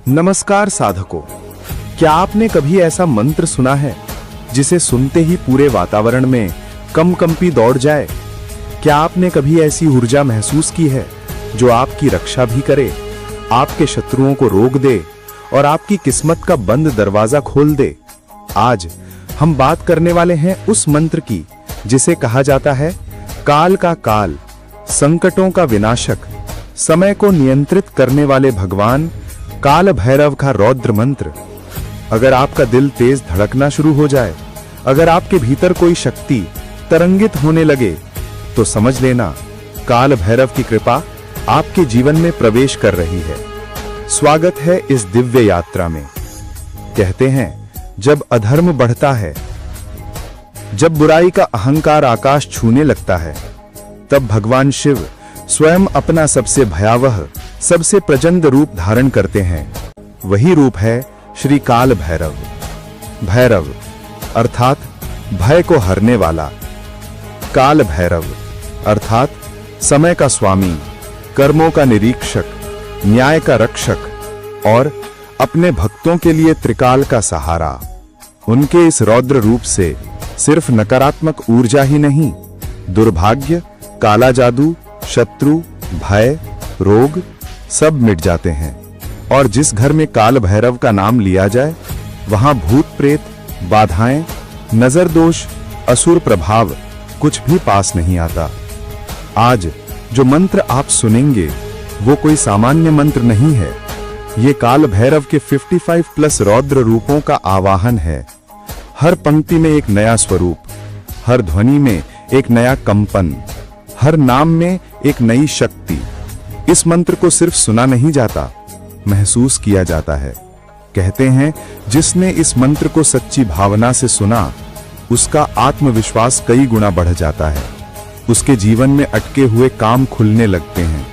नमस्कार साधकों, क्या आपने कभी ऐसा मंत्र सुना है जिसे सुनते ही पूरे वातावरण में कंपी दौड़ जाए? क्या आपने कभी ऐसी ऊर्जा महसूस की है जो आपकी रक्षा भी करे, आपके शत्रुओं को रोक दे और आपकी किस्मत का बंद दरवाजा खोल दे? आज हम बात करने वाले हैं उस मंत्र की जिसे कहा जाता है काल का काल, संकटों का विनाशक, समय को नियंत्रित करने वाले भगवान काल भैरव का रौद्र मंत्र। अगर आपका दिल तेज धड़कना शुरू हो जाए, अगर आपके भीतर कोई शक्ति तरंगित होने लगे, तो समझ लेना काल भैरव की कृपा आपके जीवन में प्रवेश कर रही है। स्वागत है इस दिव्य यात्रा में। कहते हैं जब अधर्म बढ़ता है, जब बुराई का अहंकार आकाश छूने लगता है, तब भगवान शिव स्वयं अपना सबसे भयावह, सबसे प्रचंड रूप धारण करते हैं। वही रूप है श्री काल भैरव। भैरव अर्थात भय को हरने वाला, काल भैरव अर्थात समय का स्वामी, कर्मों का निरीक्षक, न्याय का रक्षक और अपने भक्तों के लिए त्रिकाल का सहारा। उनके इस रौद्र रूप से सिर्फ नकारात्मक ऊर्जा ही नहीं, दुर्भाग्य, काला जादू, शत्रु, भय, रोग सब मिट जाते हैं। और जिस घर में काल भैरव का नाम लिया जाए, वहां भूत प्रेत, बाधाएं, नजर दोष, असुर प्रभाव कुछ भी पास नहीं आता। आज जो मंत्र आप सुनेंगे वो कोई सामान्य मंत्र नहीं है। ये काल भैरव के 55 प्लस रौद्र रूपों का आवाहन है। हर पंक्ति में एक नया स्वरूप, हर ध्वनि में एक नया कंपन, हर नाम में एक नई शक्ति। इस मंत्र को सिर्फ सुना नहीं जाता, महसूस किया जाता है। कहते हैं जिसने इस मंत्र को सच्ची भावना से सुना, उसका आत्मविश्वास कई गुना बढ़ जाता है। उसके जीवन में अटके हुए काम खुलने लगते हैं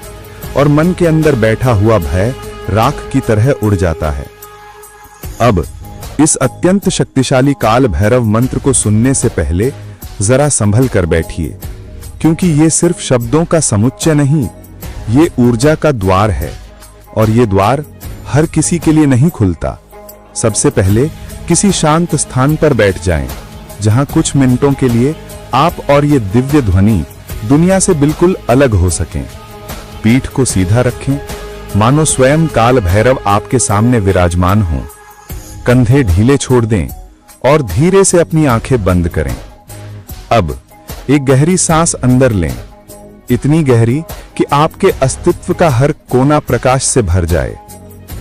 और मन के अंदर बैठा हुआ भय राख की तरह उड़ जाता है। अब इस अत्यंत शक्तिशाली काल भैरव मंत्र को सुनने से पहले जरा संभल कर बैठिए, क्योंकि ये सिर्फ शब्दों का समुच्चय नहीं, ये ऊर्जा का द्वार है। और ये द्वार हर किसी के लिए नहीं खुलता। सबसे पहले किसी शांत स्थान पर बैठ जाएं, जहां कुछ मिनटों के लिए आप और ये दिव्य ध्वनि दुनिया से बिल्कुल अलग हो सकें। पीठ को सीधा रखें, मानो स्वयं काल भैरव आपके सामने विराजमान हों। कंधे ढीले छोड़ दें और धीरे से अपनी आंखें बंद करें। अब एक गहरी सांस अंदर लें, इतनी गहरी कि आपके अस्तित्व का हर कोना प्रकाश से भर जाए।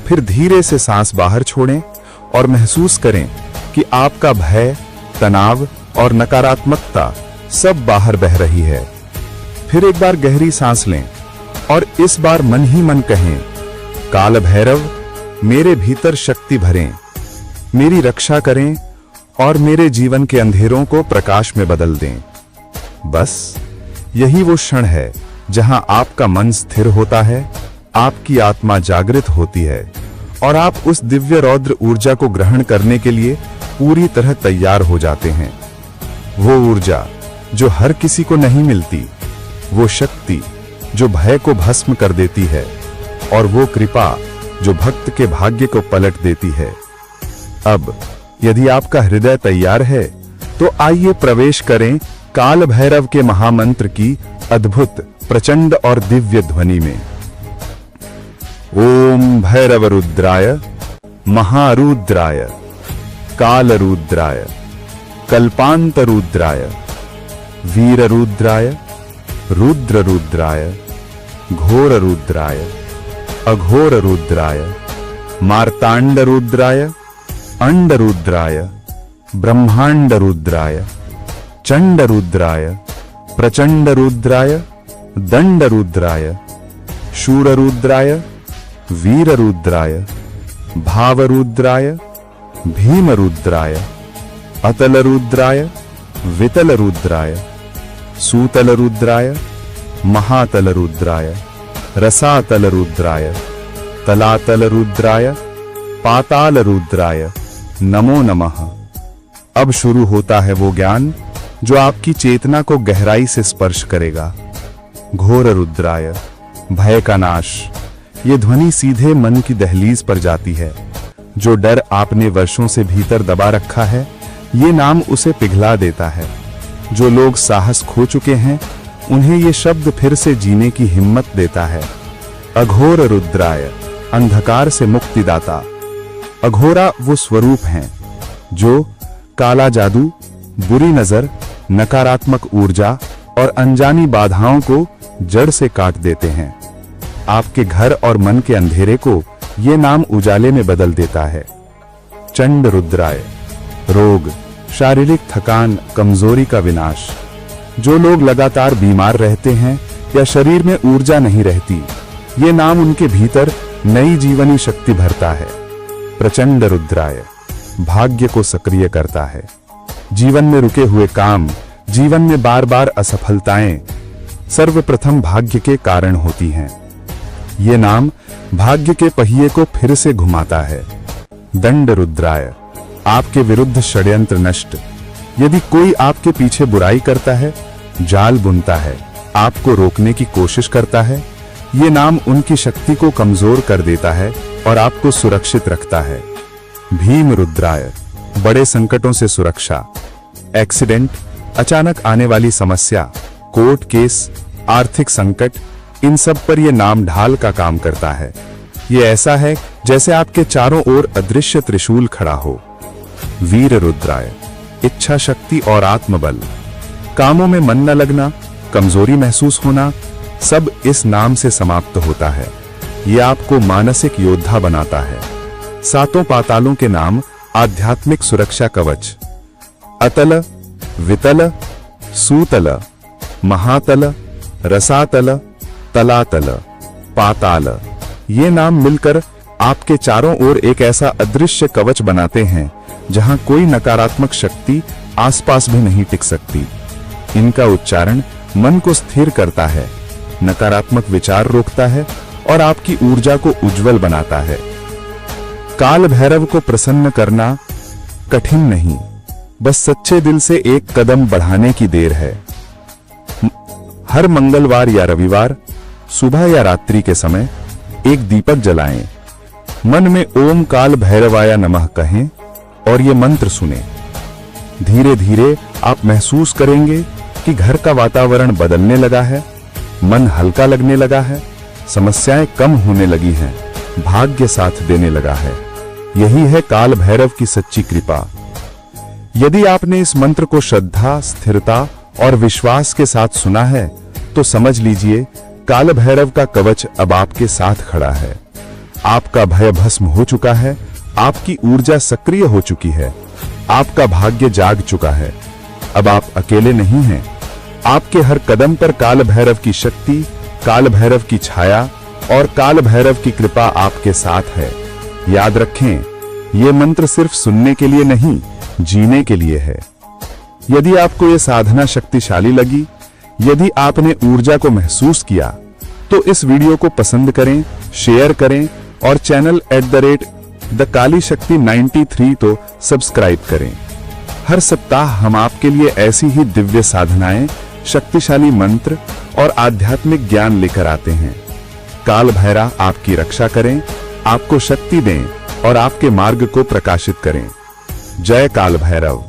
फिर धीरे से सांस बाहर छोड़ें और महसूस करें कि आपका भय, तनाव और नकारात्मकता सब बाहर बह रही है। फिर एक बार गहरी सांस लें और इस बार मन ही मन कहें, काल भैरव मेरे भीतर शक्ति भरें, मेरी रक्षा करें और मेरे जीवन के अंधेरों को प्रकाश में बदल दें। बस यही वो क्षण है जहां आपका मन स्थिर होता है, आपकी आत्मा जागृत होती है और आप उस दिव्य रौद्र ऊर्जा को ग्रहण करने के लिए पूरी तरह तैयार हो जाते हैं। वो ऊर्जा जो हर किसी को नहीं मिलती, वो शक्ति जो भय को भस्म कर देती है और वो कृपा जो भक्त के भाग्य को पलट देती है। अब यदि आपका हृदय तैयार है तो आइए प्रवेश करें काल भैरव के महामंत्र की अद्भुत, प्रचंड और दिव्य ध्वनि में। ओम भैरव रुद्राय, महारुद्राय, काल रुद्राय, कल्पांत रुद्राय, वीर रुद्राय, रुद्र रुद्राय, घोर रुद्राय, अघोर रुद्राय, मार्तांड रुद्राय, अंड रुद्राय, ब्रह्मांड रुद्राय, चंड रुद्राय, प्रचंड रुद्राय, दंड रुद्राय, शूर रुद्राय, वीर रुद्राय, भाव रुद्राय, भीम रुद्राय, अतल रुद्राय, वितल रुद्राय, सूतल रुद्राय, महातल रुद्राय, रसातल रुद्राय, तलातल रुद्राय, पाताल रुद्राय नमो नमः। अब शुरू होता है वो ज्ञान जो आपकी चेतना को गहराई से स्पर्श करेगा। घोर रुद्राय, भय का नाश, ये ध्वनि सीधे मन की दहलीज पर जाती है। जो डर आपने वर्षों से भीतर दबा रखा है, ये नाम उसे पिघला देता है। जो लोग साहस खो चुके हैं, उन्हें ये शब्द फिर से जीने की हिम्मत देता है। अघोर रुद्राय, अंधकार से मुक्तिदाता। अघोरा वो स्वरूप हैं जो काला जादू, बुरी नजर, नकारात्मक ऊर्जा और अनजानी बाधाओं को जड़ से काट देते हैं। आपके घर और मन के अंधेरे को ये नाम उजाले में बदल देता है। चंड रुद्राय, रोग, शारीरिक थकान, कमजोरी का विनाश। जो लोग लगातार बीमार रहते हैं या शरीर में ऊर्जा नहीं रहती, ये नाम उनके भीतर नई जीवनी शक्ति भरता है। प्रचंड रुद्राय, भाग्य को सक्रिय करता है। जीवन में रुके हुए काम, जीवन में बार बार असफलताएं सर्वप्रथम भाग्य के कारण होती हैं। ये नाम भाग्य के पहिए को फिर से घुमाता है। दंड रुद्राय, आपके विरुद्ध षड्यंत्र नष्ट। यदि कोई आपके पीछे बुराई करता है, जाल बुनता है, आपको रोकने की कोशिश करता है, ये नाम उनकी शक्ति को कमजोर कर देता है और आपको सुरक्षित रखता है। भीम रुद्राय, बड़े संकटों से सुरक्षा। एक्सीडेंट, अचानक आने वाली समस्या, कोर्ट केस, आर्थिक संकट, इन सब पर यह नाम ढाल का काम करता है। यह ऐसा है जैसे आपके चारों ओर अदृश्य त्रिशूल खड़ा हो। वीर रुद्राय, इच्छा शक्ति और आत्मबल। कामों में मन न लगना, कमजोरी महसूस होना, सब इस नाम से समाप्त होता है। यह आपको मानसिक योद्धा बनाता है। सातों पातालों के नाम आध्यात्मिक सुरक्षा कवच। अतल, वितल, सूतल, महातल, रसातल, तलातल, पाताल, ये नाम मिलकर आपके चारों ओर एक ऐसा अदृश्य कवच बनाते हैं जहां कोई नकारात्मक शक्ति आसपास भी नहीं टिक सकती। इनका उच्चारण मन को स्थिर करता है, नकारात्मक विचार रोकता है और आपकी ऊर्जा को उज्जवल बनाता है। काल भैरव को प्रसन्न करना कठिन नहीं, बस सच्चे दिल से एक कदम बढ़ाने की देर है। हर मंगलवार या रविवार सुबह या रात्रि के समय एक दीपक जलाएं, मन में ओम काल भैरवाय नमः कहें और ये मंत्र सुने। धीरे धीरे आप महसूस करेंगे कि घर का वातावरण बदलने लगा है, मन हल्का लगने लगा है, समस्याएं कम होने लगी हैं, भाग्य साथ देने लगा है। यही है काल भैरव की सच्ची कृपा। यदि आपने इस मंत्र को श्रद्धा, स्थिरता और विश्वास के साथ सुना है, तो समझ लीजिए काल भैरव का कवच अब आपके साथ खड़ा है। आपका भय भस्म हो चुका है, आपकी ऊर्जा सक्रिय हो चुकी है, आपका भाग्य जाग चुका है। अब आप अकेले नहीं हैं। आपके हर कदम पर काल भैरव की शक्ति, काल भैरव की छाया और काल भैरव की कृपा आपके साथ है। याद रखें, यह मंत्र सिर्फ सुनने के लिए नहीं, जीने के लिए है। यदि आपको यह साधना शक्तिशाली लगी, यदि आपने ऊर्जा को महसूस किया, तो इस वीडियो को पसंद करें, शेयर करें और चैनल @द काली शक्ति 93 तो सब्सक्राइब करें। हर सप्ताह हम आपके लिए ऐसी ही दिव्य साधनाएं, शक्तिशाली मंत्र और आध्यात्मिक ज्ञान लेकर आते हैं। काल भैरव आपकी रक्षा करें, आपको शक्ति दें और आपके मार्ग को प्रकाशित करें। जय काल भैरव।